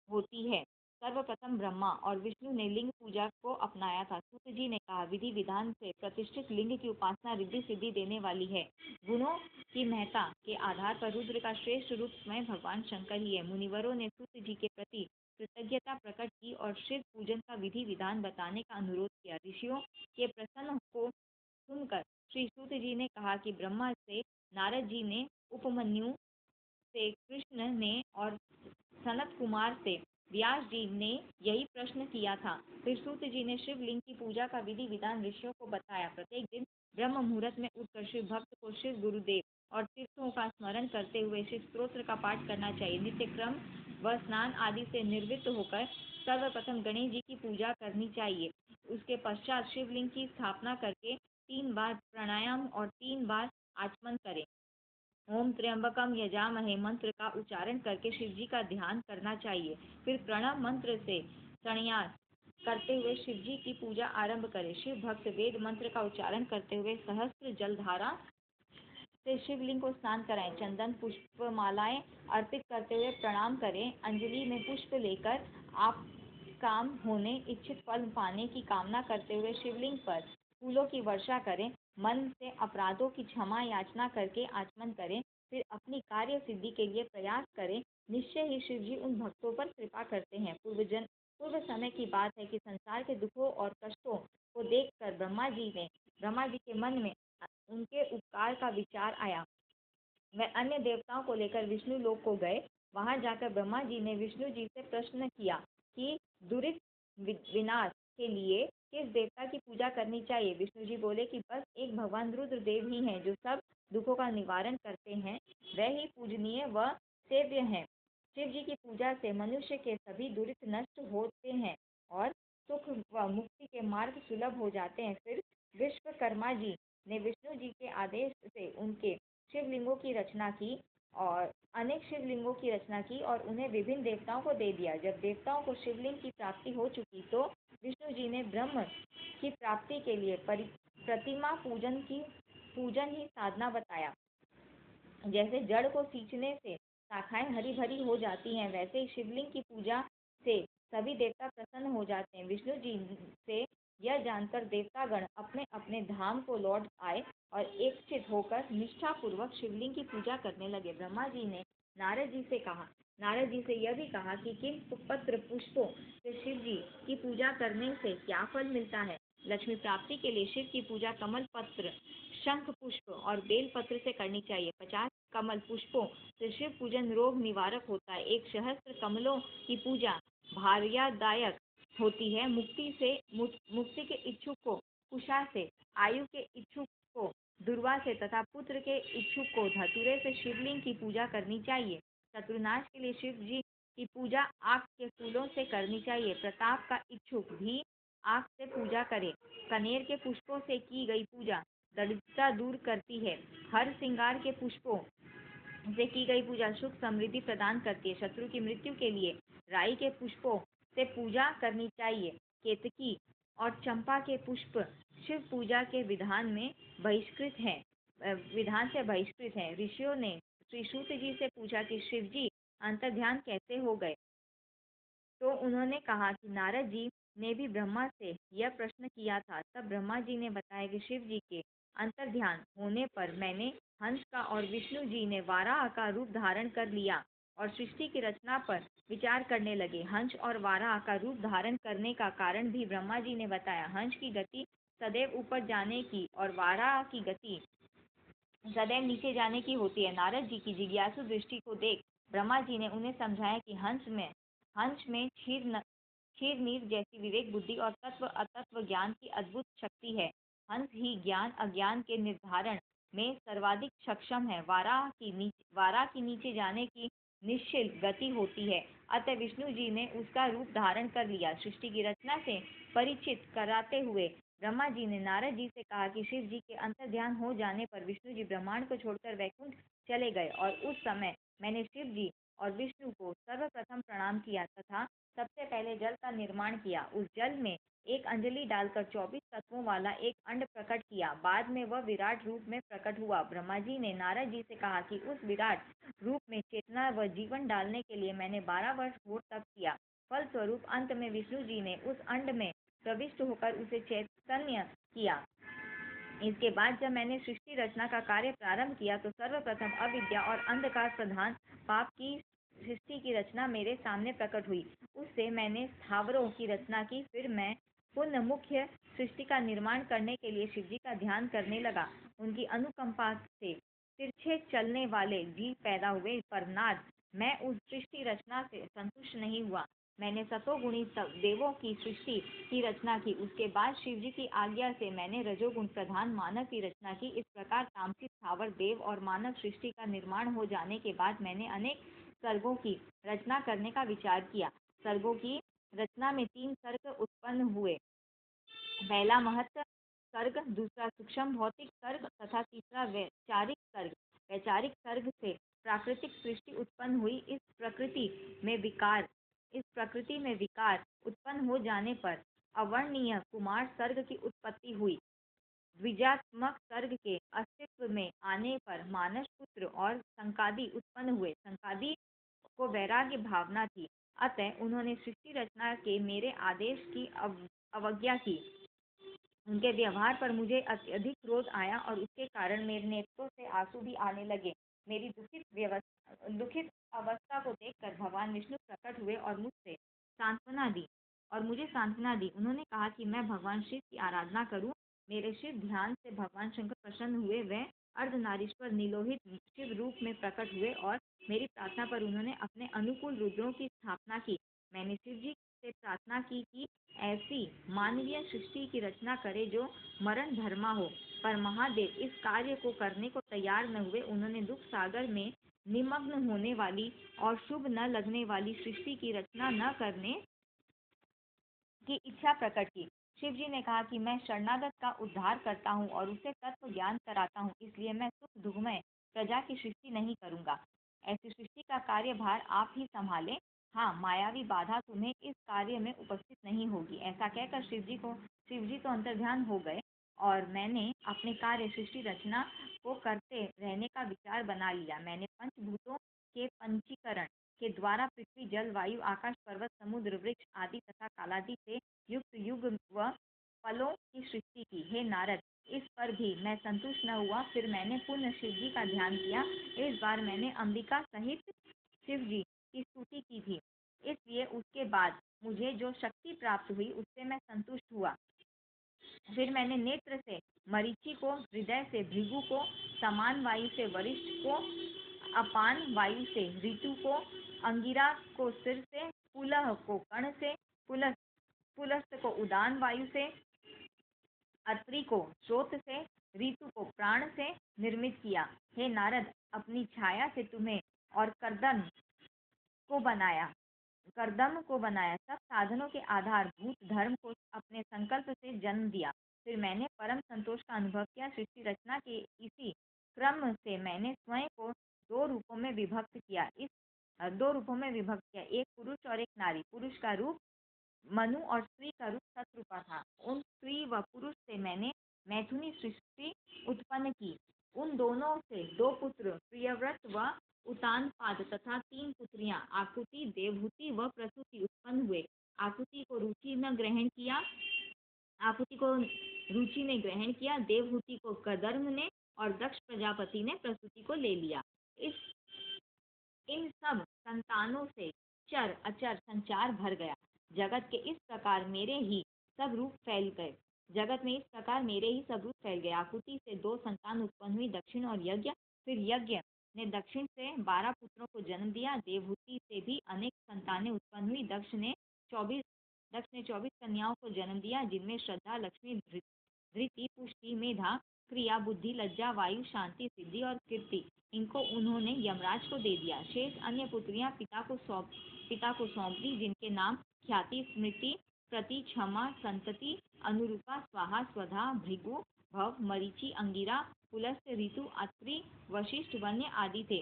होती है। सर्वप्रथम ब्रह्मा और विष्णु ने लिंग पूजा को अपनाया था। सूत जी ने कहा, विधि विधान से प्रतिष्ठित लिंग की उपासना रिद्धि सिद्धि देने वाली है। गुणों की महत्ता के आधार पर रुद्र का श्रेष्ठ रूप स्वयं भगवान शंकर ही है। मुनिवरों ने सूत जी के प्रति कृतज्ञता प्रकट की और शिव पूजन का विधि विधान बताने का अनुरोध किया। ऋषियों के प्रश्न को सुनकर श्री सूत जी ने कहा कि ब्रह्मा से नारद जी ने, उपमन्यु से कृष्ण ने और सनत कुमार से व्यास जी ने यही प्रश्न किया था। फिर सूत जी ने शिवलिंग की पूजा का विधि विधान ऋषियों को बताया। प्रत्येक दिन ब्रह्म मुहूर्त में उठकर शिव भक्त को शिव गुरुदेव और तीर्थों का स्मरण करते हुए शिव स्तोत्र का पाठ करना चाहिए। नित्य क्रम व स्नान आदि से निर्वृत्त होकर सर्वप्रथम गणेश जी की पूजा करनी चाहिए। उसके पश्चात शिवलिंग की स्थापना करके 3 बार प्राणायाम और 3 बार आचमन करें। ओम त्र्यंबकम यजामहे मंत्र का उच्चारण करके शिव जी का ध्यान करना चाहिए। फिर प्रणव मंत्र से प्रणयास करते हुए शिव जी की पूजा आरंभ करें। शिव भक्त वेद मंत्र का उच्चारण करते हुए सहस्त्र जलधारा से शिवलिंग को स्नान कराएं। चंदन पुष्प मालाएं अर्पित करते हुए प्रणाम करें। अंजलि में पुष्प लेकर आप काम होने इच्छित फल पाने की कामना करते हुए शिवलिंग पर फूलों की वर्षा करें। मन से अपराधों की क्षमा याचना करके आचमन करें। फिर अपनी कार्य सिद्धि के लिए प्रयास करें। निश्चय ही शिव जी उन भक्तों पर कृपा करते हैं। पूर्व समय की बात है कि संसार के दुखों और कष्टों को देखकर ब्रह्मा जी के मन में उनके उपकार का विचार आया। वह अन्य देवताओं को लेकर विष्णु लोक को गए। वहां जाकर ब्रह्मा जी ने विष्णु जी से प्रश्न किया कि दुरित विनाश के लिए किस देवता की पूजा करनी चाहिए। विष्णु जी बोले कि बस एक भगवान रुद्रदेव ही हैं जो सब दुखों का निवारण करते हैं। वह ही पूजनीय व सेव्य हैं। शिव जी की पूजा से मनुष्य के सभी दुरित नष्ट होते हैं और सुख व मुक्ति के मार्ग सुलभ हो जाते हैं। फिर विश्वकर्मा जी ने विष्णु जी के आदेश से उनके शिवलिंगों की रचना की और अनेक शिवलिंगों की रचना की और उन्हें विभिन्न देवताओं को दे दिया। जब देवताओं को शिवलिंग की प्राप्ति हो चुकी तो विष्णु जी ने ब्रह्म की प्राप्ति के लिए प्रतिमा पूजन ही साधना बताया। जैसे जड़ को सींचने से शाखाएं हरी भरी हो जाती हैं, वैसे ही शिवलिंग की पूजा से सभी देवता प्रसन्न हो जाते हैं। विष्णु जी से यह जानकर देवतागण अपने अपने धाम को लौट आए और एकचित होकर निष्ठा पूर्वक शिवलिंग की पूजा करने लगे। ब्रह्मा जी ने नारद जी से यह भी कहा कि किन पत्र पुष्पों से शिव जी की पूजा करने से क्या फल मिलता है। लक्ष्मी प्राप्ति के लिए शिव की पूजा कमल पत्र, शंख पुष्प और बेल पत्र से करनी चाहिए। 50 कमल पुष्पों से शिव पूजन रोग निवारक होता है। 1 सहस्त्र कमलों की पूजा भार्यादायक होती है। मुक्ति के इच्छुक को कुशा से, आयु के इच्छुक को दुर्वा से तथा पुत्र के इच्छुक को धतूरे से शिवलिंग की पूजा करनी चाहिए। शत्रुनाश के लिए शिव जी की पूजा आक के फूलों से करनी चाहिए। प्रताप का इच्छुक भी आक से पूजा करे। कनेर के पुष्पों से की गई पूजा दरिद्रता दूर करती है। हर श्रृंगार के पुष्पों से की गई पूजा सुख समृद्धि प्रदान करती है। शत्रु की मृत्यु के लिए राई के पुष्पों से पूजा करनी चाहिए। केतकी और चंपा के पुष्प शिव पूजा के विधान से बहिष्कृत हैं। ऋषियों ने श्री सूत जी से पूछा कि शिव जी अंतर्ध्यान कैसे हो गए, तो उन्होंने कहा कि नारद जी ने भी ब्रह्मा से यह प्रश्न किया था। तब ब्रह्मा जी ने बताया कि शिव जी के अंतर्ध्यान होने पर मैंने हंस का और विष्णु जी ने वाराह का रूप धारण कर लिया और सृष्टि की रचना पर विचार करने लगे। हंस और वाराह का रूप धारण करने का कारण भी ब्रह्मा जी ने बताया। हंस की गति सदैव ऊपर जाने की और वाराह की गति सदैव नीचे जाने की होती है। नारद जी की जिज्ञासु दृष्टि को देख ब्रह्मा जी ने उन्हें समझाया कि हंस में क्षीर नीर जैसी विवेक बुद्धि और तत्व अतत्व ज्ञान की अद्भुत शक्ति है। हंस ही ज्ञान अज्ञान के निर्धारण में सर्वाधिक सक्षम है। वारा की नीचे जाने की निश्चल गति होती है। अतः विष्णु जी ने उसका रूप धारण कर लिया। सृष्टि की रचना से परिचित कराते हुए ब्रह्मा जी ने नारद जी से कहा कि शिव जी के अंतर्ध्यान हो जाने पर विष्णु जी ब्रह्मांड को छोड़कर वैकुंठ चले गए और उस समय मैंने शिव जी और विष्णु को सर्वप्रथम प्रणाम किया तथा सबसे पहले जल का निर्माण किया। उस जल में एक अंजलि डालकर 24 तत्वों वाला एक अंड प्रकट किया। बाद में वह विराट रूप में प्रकट हुआ। ब्रह्मा जी ने नारद जी से कहा कि उस विराट रूप में चेतना व जीवन डालने के लिए मैंने 12 वर्ष घोर तप किया। फलस्वरूप अंत में विष्णु जी ने उस अंड में प्रविष्ट होकर उसे चैतन्य किया। इसके बाद जब मैंने सृष्टि रचना का कार्य प्रारंभ किया तो सर्वप्रथम अविद्या और अंधकार प्रधान पाप की सृष्टि की रचना मेरे सामने प्रकट हुई। उससे मैंने स्थावरों की रचना की। फिर मैं पुनः मुख्य सृष्टि का निर्माण करने के लिए शिव जी का ध्यान करने लगा। उनकी अनुकंपा से तिरछे चलने वाले जीव पैदा हुए, पर नाद मैं उस सृष्टि रचना से संतुष्ट नहीं हुआ। मैंने सतोगुणी देवों की सृष्टि की रचना की। उसके बाद शिव जी की आज्ञा से मैंने रजोगुण प्रधान मानव की रचना की। इस प्रकार तामसिक स्थावर देव और मानव सृष्टि का निर्माण हो जाने के बाद मैंने अनेक सर्गों की रचना करने का विचार किया। सर्गों की रचना में 3 सर्ग उत्पन्न हुए। पहला महत्व सर्ग, दूसरा सूक्ष्म भौतिक सर्ग तथा तीसरा वैचारिक सर्ग। वैचारिक सर्ग से प्राकृतिक सृष्टि उत्पन्न हुई। इस प्रकृति में विकार उत्पन्न हो जाने पर अवर्णनीय कुमार सर्ग की उत्पत्ति हुई। द्विजात्मक सर्ग के अस्तित्व में आने पर मानस पुत्र और संकादी उत्पन्न हुए। संकादी को वैराग्य भावना थी, अतः उन्होंने सृष्टि रचना के मेरे आदेश की अवज्ञा की। उनके व्यवहार पर मुझे अत्यधिक क्रोध आया और उसके कारण मेरे नेत्रों से आंसू भी आने लगे। मेरी दुखित अवस्था को देखकर भगवान विष्णु प्रकट हुए और मुझे सांत्वना दी। उन्होंने कहा कि मैं भगवान शिव की आराधना करूं। मेरे शिव ध्यान से भगवान शंकर प्रसन्न हुए। वे अर्धनारीश्वर नीलोहित शिव रूप में प्रकट हुए और मेरी प्रार्थना पर उन्होंने अपने अनुकूल रुद्रों की स्थापना की। मैंने शिव जी से प्रार्थना की कि ऐसी मानवीय सृष्टि की रचना करे जो मरण धर्मा हो, पर महादेव इस कार्य को करने को तैयार न हुए। उन्होंने दुख सागर में निमग्न होने वाली और शुभ न लगने वाली सृष्टि की रचना न करने की इच्छा प्रकट की। शिव जी ने कहा कि मैं शरणागत का उद्धार करता हूँ और उसे तत्व ज्ञान कराता हूँ, इसलिए मैं सुख दुखमय प्रजा की सृष्टि नहीं करूंगा। ऐसी सृष्टि का कार्यभार आप ही संभालें। हाँ, मायावी बाधा तुम्हें इस कार्य में उपस्थित नहीं होगी। ऐसा कहकर शिव जी तो अंतर्ध्यान हो गए और मैंने अपने कार्य सृष्टि रचना को करते रहने का विचार बना लिया। मैंने पंचभूतों के पंचीकरण के द्वारा पृथ्वी जल वायु आकाश पर्वत समुद्र वृक्ष आदि तथा कालादि से युक्त युग व फलों की सृष्टि की। हे नारद, इस पर भी मैं संतुष्ट न हुआ। फिर मैंने पुनः शिव जी का ध्यान किया। इस बार मैंने अंबिका सहित शिव जी की स्तुति की थी, इसलिए उसके बाद मुझे जो शक्ति प्राप्त हुई उससे मैं संतुष्ट हुआ। फिर मैंने नेत्र से मरीचि को, हृदय से भृगु को, समान वायु से वरिष्ठ को, अपान वायु से ऋतु को, अंगिरा को सिर से, पुलह को कर्ण से, पुलस्त को उदान वायु से, अत्रि को स्रोत से, ऋतु को प्राण से निर्मित किया। हे नारद, अपनी छाया से तुम्हें और करदम को बनाया, सब साधनों के आधारभूत धर्म को अपने संकल्प से जन्म दिया। फिर मैंने परम संतोष का अनुभव किया। सृष्टि रचना के इसी क्रम से मैंने स्वयं को दो रूपों में विभक्त किया, एक पुरुष और एक नारी। पुरुष का रूप मनु और स्त्री का रूप शत्रुपा था। उन स्त्री व पुरुष से मैंने मैथुनी सृष्टि उत्पन्न की। उन दोनों से दो पुत्र प्रियव्रत व उतानपाद तथा तीन पुत्रियां आकुति, देवहूति व प्रसूति उत्पन्न हुए। आकुति को रुचि ने ग्रहण किया, देवहूति को कदर्म ने और दक्ष प्रजापति ने प्रसूति को ले लिया। इन सब संतानों से चर अचर संचार भर गया। जगत में इस प्रकार मेरे ही सब रूप फैल गए। आकुति से दो संतान उत्पन्न हुई, दक्षिण और यज्ञ। फिर यज्ञ ने दक्षिण से 12 पुत्रों को जन्म दिया। देवहूति से भी अनेक संतानें उत्पन्न हुई। दक्ष ने 24 कन्याओं को जन्म दिया, जिनमें श्रद्धा, लक्ष्मी, धृति, पुष्टि, मेधा, क्रिया, बुद्धि, लज्जा, वायु, शांति, सिद्धि और कीर्ति। इनको उन्होंने यमराज को दे दिया। शेष अन्य पुत्रियां पिता को सौंप दी, जिनके नाम ख्याति, स्मृति, प्रति, क्षमा, संतति, अनुरूपा, स्वाहा, स्वधा, भृगु, भव, मरीचि, अंगिरा, पुलस्त्य, ऋतु, अत्रि, वशिष्ठ, वन्य आदि थे।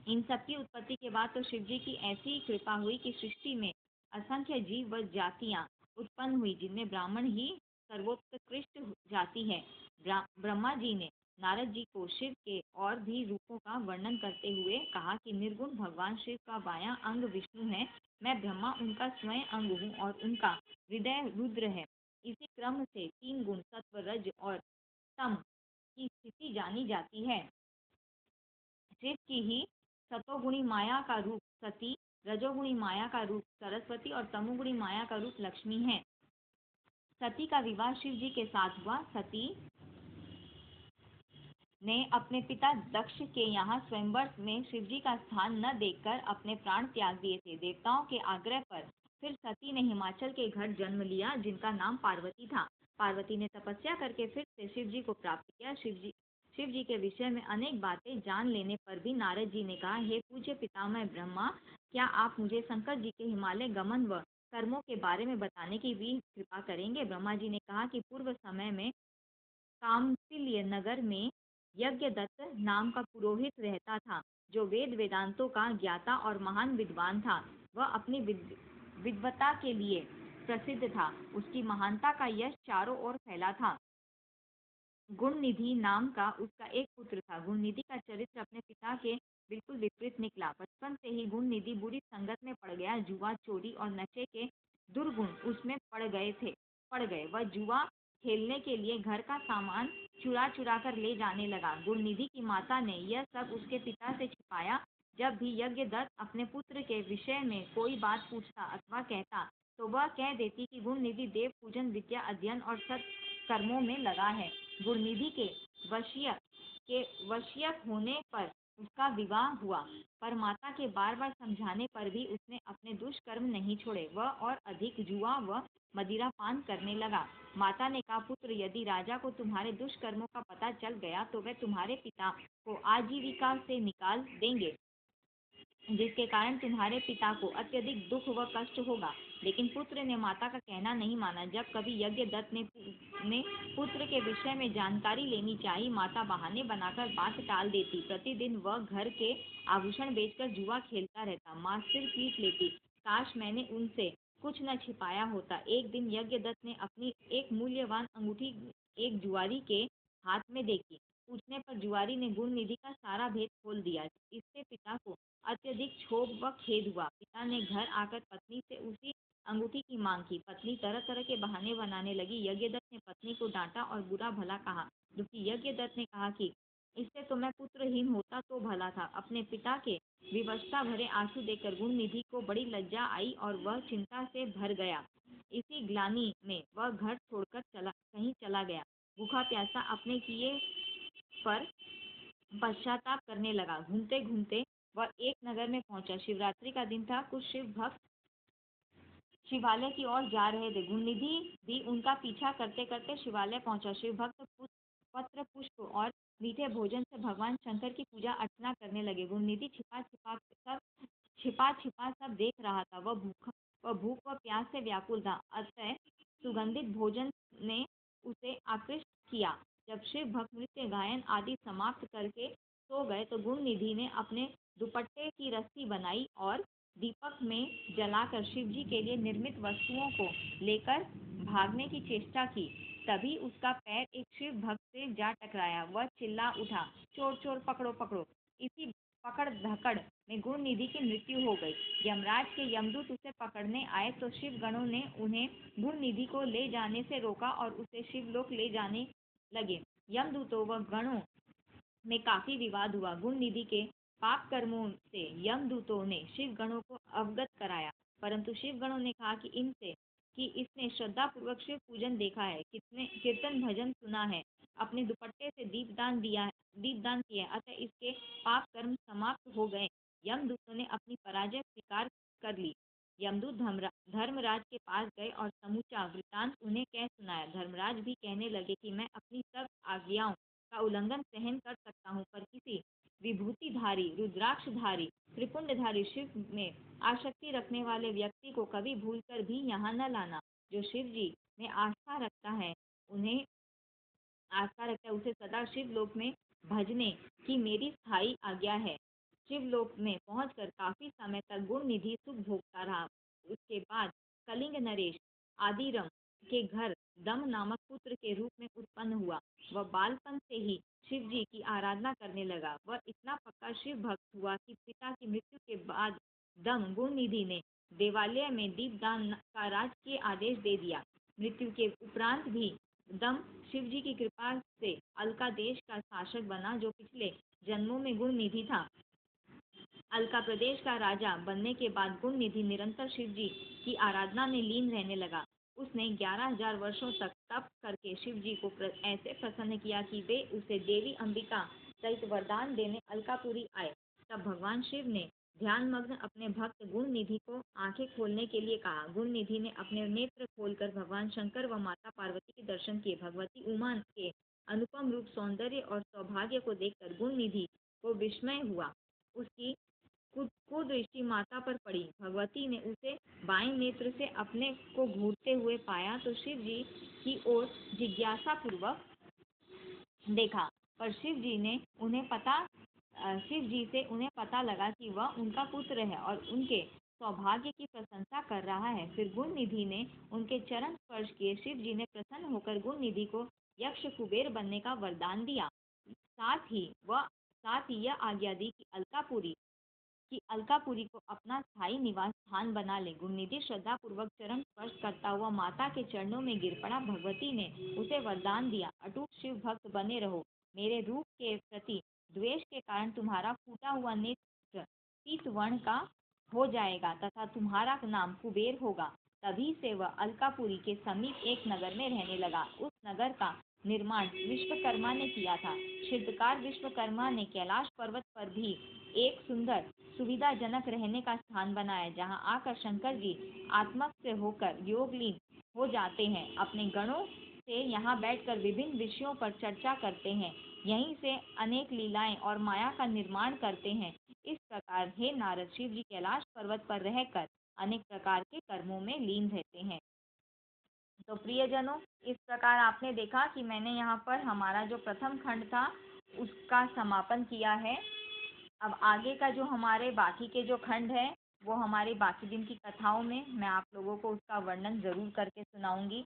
इन सबकी उत्पत्ति के बाद तो शिव जी की ऐसी कृपा हुई कि सृष्टि में असंख्य जीव व जातियां उत्पन्न हुई, जिनमें ब्राह्मण ही सर्वोत्कृष्ट जाति है। ब्रह्मा जी ने नारद जी को शिव के और भी रूपों का वर्णन करते हुए कहा कि निर्गुण भगवान शिव का बायां अंग विष्णु है, मैं ब्रह्मा उनका स्वयं अंग हूँ और उनका हृदय रुद्र है। इसी क्रम से 3 गुण सत्व, रज और तम की स्थिति जानी जाती है। शिव की ही सतोगुणी माया का रूप सती, रजोगुणी माया का रूप सरस्वती और तमोगुणी माया का रूप लक्ष्मी है। सती का विवाह शिव जी के साथ हुआ। सती ने अपने पिता दक्ष के यहाँ स्वयंवर में शिवजी का स्थान न देखकर अपने प्राण त्याग दिए थे। देवताओं के आग्रह पर फिर सती ने हिमाचल के घर जन्म लिया, जिनका नाम पार्वती था। पार्वती ने तपस्या करके फिर से शिव जी को प्राप्त किया। शिव जी के विषय में अनेक बातें जान लेने पर भी नारद जी ने कहा, हे पूज्य पितामह ब्रह्मा, क्या आप मुझे शंकर जी के हिमालय गमन व कर्मों के बारे में बताने की भी कृपा करेंगे। ब्रह्मा जी ने कहा कि पूर्व समय में कामतिल्य नगर में यज्ञदत्त नाम का पुरोहित रहता था, जो वेद वेदांतों का ज्ञाता और महान विद्वान था। वह अपनी विद्वता के लिए प्रसिद्ध था। उसकी महानता का यश चारों ओर फैला था। गुणनिधि नाम का उसका एक पुत्र था। गुणनिधि का चरित्र अपने पिता के बिल्कुल विपरीत निकला। बचपन से ही गुणनिधि बुरी संगत में पड़ गया। जुआ, चोरी और नशे के दुर्गुण उसमें पड़ गए। वह जुआ खेलने के लिए घर का सामान चुरा चुरा कर ले जाने लगा। गुणनिधि की माता ने यह सब उसके पिता से छिपाया। जब भी यज्ञदत्त अपने पुत्र के विषय में कोई बात पूछता अथवा कहता, तो वह कह देती कि गुणनिधि देव पूजन, विद्या अध्ययन और सत्कर्मों में लगा है। गुणनिधि के वशीयत होने पर उसका विवाह हुआ, पर माता के बार बार समझाने पर भी उसने अपने दुष्कर्म नहीं छोड़े। वह और अधिक जुआ व मदिरा पान करने लगा। माता ने कहा, पुत्र, यदि राजा को तुम्हारे दुष्कर्मों का पता चल गया तो वे तुम्हारे पिता को आजीविका से निकाल देंगे, जिसके कारण तुम्हारे पिता को अत्यधिक दुख व कष्ट होगा। लेकिन पुत्र ने माता का कहना नहीं माना। जब कभी यज्ञदत्त ने पुत्र के विषय में जानकारी लेनी चाहिए, माता बहाने बनाकर बात टाल देती। प्रतिदिन वह घर के आभूषण बेचकर जुआ खेलता रहता। माँ सिर पीट लेती, काश मैंने उनसे कुछ न छिपाया होता। एक दिन यज्ञदत्त ने अपनी एक मूल्यवान अंगूठी एक जुआरी के हाथ में देखी। पूछने पर जुआरी ने गुणनिधि का सारा भेद खोल दिया। इससे पिता को अत्यधिक क्षोभ व खेद हुआ। पिता ने घर आकर पत्नी से उसी अंगूठी की मांग की। पत्नी तरह तरह के बहाने बनाने लगी। यज्ञदत्त ने पत्नी को डांटा और बुरा भला कहा। दुखी यज्ञदत्त ने कहा कि इससे तो मैं पुत्रहीन होता तो भला था। अपने पिता के विवशता भरे आंसू देखकर गुणनिधि को बड़ी लज्जा आई और वह चिंता से भर गया। इसी ग्लानि में वह घर छोड़कर कहीं चला गया। भूखा प्यासा अपने किए पर पश्चाताप करने लगा। घूमते घूमते वह एक नगर में पहुंचा। शिवरात्रि का दिन था। कुछ शिव भक्त शिवालय की ओर जा रहे थे। गुणनिधि भी उनका पीछा करते करते शिवालय पहुंचा। शिव भक्त पत्र पुष्प और मीठे भोजन से भगवान शंकर की पूजा अर्चना करने लगे। गुणनिधि छिपा छिपा सब देख रहा था। वह भूख व प्यास से व्याकुल था, अतः सुगंधित भोजन ने उसे आकृष्ट किया। जब शिव भक्त नृत्य गायन आदि समाप्त करके सो गए तो गुणनिधि ने अपने दुपट्टे की रस्सी बनाई और दीपक में जलाकर शिव जी के लिए निर्मित वस्तुओं को लेकर भागने की चेष्टा की। तभी उसका पैर एक शिव भक्त से जा टकराया। वह चिल्ला उठा, चोर चोर पकड़ो पकड़ो। इसी पकड़ धकड़ में गुणनिधि की मृत्यु हो गई। यमराज के यमदूत उसे पकड़ने आए तो शिव गणों ने उन्हें गुणनिधि को ले जाने से रोका और उसे शिवलोक ले जाने लगे। यमदूतों व गणों में काफी विवाद हुआ। गुणनिधि के पाप कर्मों से यमदूतों ने शिव गणों को अवगत कराया, परंतु शिव गणों ने कहा कि इसने श्रद्धा पूर्वक शिव पूजन देखा है, कितने कीर्तन भजन सुना है, अपने दुपट्टे से दीपदान किया, अतः इसके पाप कर्म समाप्त हो गए। यमदूतों ने अपनी पराजय स्वीकार कर ली। यमदूत धर्मराज के पास गए और समूचा वृतांत उन्हें कह सुनाया। धर्मराज भी कहने लगे कि मैं अपनी सब आज्ञाओं का उल्लंघन सहन कर सकता हूँ, पर किसी विभूतिधारी, रुद्राक्षधारी, त्रिपुंडधारी शिव में आसक्ति रखने वाले व्यक्ति को कभी भूलकर भी यहाँ न लाना। जो शिव जी में आस्था रखता है उसे सदा शिवलोक में भजने की मेरी स्थायी आज्ञा है। शिवलोक में पहुंचकर काफी समय तक गुणनिधि सुख भोगता रहा। उसके बाद कलिंग नरेश आदिरम के घर दम नामक पुत्र के रूप में उत्पन्न हुआ। वह बालपन से ही शिव जी की आराधना करने लगा। वह इतना पक्का शिव भक्त हुआ कि पिता की मृत्यु के बाद दम गुणनिधि ने देवालय में दीपदान का राजकीय आदेश दे दिया। मृत्यु के उपरांत भी दम शिव जी की कृपा से अलका देश का शासक बना, जो पिछले जन्मों में गुणनिधि था। अलका प्रदेश का राजा बनने के बाद गुणनिधि निरंतर शिव जी की आराधना में लीन रहने लगा। उसने 11,000 वर्षों तक तप करके शिव जी को ऐसे प्रसन्न किया कि वे उसे देवी अंबिका सहित वरदान देने अलकापुरी आए। तब भगवान शिव ने ध्यानमग्न अपने भक्त गुणनिधि को आंखें खोलने के लिए कहा। गुणनिधि ने अपने नेत्र खोलकर भगवान शंकर व माता पार्वती के दर्शन किए। भगवती उमा के अनुपम रूप, सौंदर्य और सौभाग्य को देखकर गुणनिधि को विस्मय हुआ। उसकी कुदृष्टि माता पर पड़ी। भगवती ने उसे बाएं नेत्र से अपने को घूरते हुए पाया तो शिव जी की ओर जिज्ञासा पूर्वक देखा, पर शिव जी से उन्हें पता लगा कि वह उनका पुत्र है और उनके सौभाग्य की प्रशंसा कर रहा है। फिर गुणनिधि ने उनके चरण स्पर्श किए। शिव जी ने प्रसन्न होकर गुणनिधि को यक्ष कुबेर बनने का वरदान दिया। साथ ही यह आज्ञा दी कि अलकापुरी को अपना स्थायी निवास स्थान बना ले। गुणनिधि श्रद्धा पूर्वक चरण स्पर्श करता हुआ माता के चरणों में गिर पड़ा। भगवती ने उसे वरदान दिया, अटूट शिव भक्त बने रहो। मेरे रूप के प्रति द्वेष के कारण तुम्हारा फूटा हुआ नेत्र पीत वर्ण का हो जाएगा तथा तुम्हारा नाम कुबेर होगा। तभी से वह अलकापुरी के समीप एक नगर में रहने लगा। उस नगर का निर्माण विश्वकर्मा ने किया था। शिल्पकार विश्वकर्मा ने कैलाश पर्वत पर भी एक सुंदर सुविधाजनक रहने का स्थान बनाया, जहां आकर शंकर जी आत्मक से होकर योगलीन हो जाते हैं। अपने गणों से यहाँ बैठकर विभिन्न विषयों पर चर्चा करते हैं। यहीं से अनेक लीलाएं और माया का निर्माण करते हैं। इस प्रकार हे नारद, शिव जी कैलाश पर्वत पर रहकर अनेक प्रकार के कर्मों में लीन रहते हैं। तो प्रियजनों, इस प्रकार आपने देखा कि मैंने यहाँ पर हमारा जो प्रथम खंड था उसका समापन किया है। अब आगे का जो हमारे बाकी के जो खंड है वो हमारे बाकी दिन की कथाओं में मैं आप लोगों को उसका वर्णन जरूर करके सुनाऊंगी।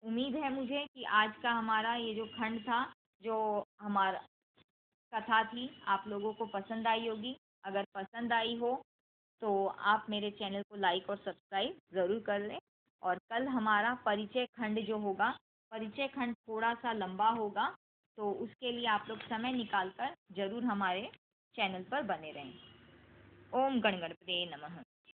उम्मीद है मुझे कि आज का हमारा ये जो खंड था, जो हमारा कथा थी, आप लोगों को पसंद आई होगी। अगर पसंद आई हो तो आप मेरे चैनल को लाइक और सब्सक्राइब ज़रूर कर लें। और कल हमारा परिचय खंड जो होगा, परिचय खंड थोड़ा सा लंबा होगा, तो उसके लिए आप लोग समय निकाल कर ज़रूर हमारे चैनल पर बने रहें। ओम गण गणपते नमः।